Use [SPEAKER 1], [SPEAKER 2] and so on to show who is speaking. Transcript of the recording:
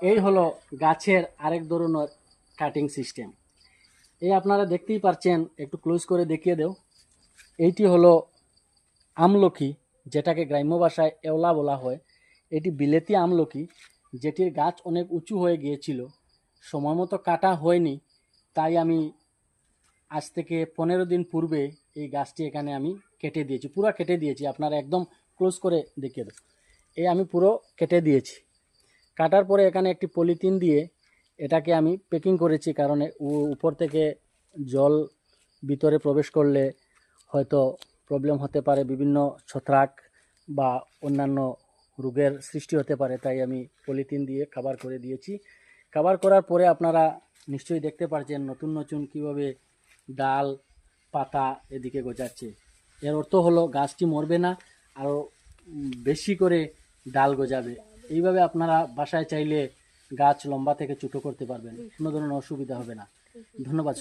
[SPEAKER 1] এই হলো গাছের আরেক ধরনের কাটিং সিস্টেম। এই আপনারা দেখতেই পাচ্ছেন, একটু ক্লোজ করে দেখিয়ে দেও। এইটি হলো আমলকি, যেটাকে গ্রাম্য ভাষায় এওলা বলা হয়। এটি বিলেতি আমলকি, যেটির গাছ অনেক উঁচু হয়ে গিয়েছিল, সময় মতো কাটা হয়নি। তাই আমি আজ থেকে 15 দিন পূর্বে এই গাছটি এখানে আমি কেটে দিয়েছি, পুরো কেটে দিয়েছি। আপনারা একদম ক্লোজ করে দেখিয়ে দেব। এই আমি পুরো কেটে দিয়েছি। কাটার পরে এখানে একটি পলিথিন দিয়ে এটাকে আমি প্যাকিং করেছি, কারণ উপর থেকে জল ভিতরে প্রবেশ করলে হয়তো প্রবলেম হতে পারে, বিভিন্ন ছত্রাক বা অন্যান্য রোগের সৃষ্টি হতে পারে। তাই আমি পলিথিন দিয়ে কভার করে দিয়েছি। কভার করার পরে আপনারা নিশ্চয়ই দেখতে পাচ্ছেন নতুন নতুন কীভাবে ডাল পাতা এদিকে গজাচ্ছে। এর অর্থ হলো গাছটি মরবে না, আরও বেশি করে ডাল গজাবে। এইভাবে আপনারা বাসায় চাইলে গাছ লম্বা থেকে ছোটো করতে পারবেন, কোনো ধরনের অসুবিধা হবে না। ধন্যবাদ।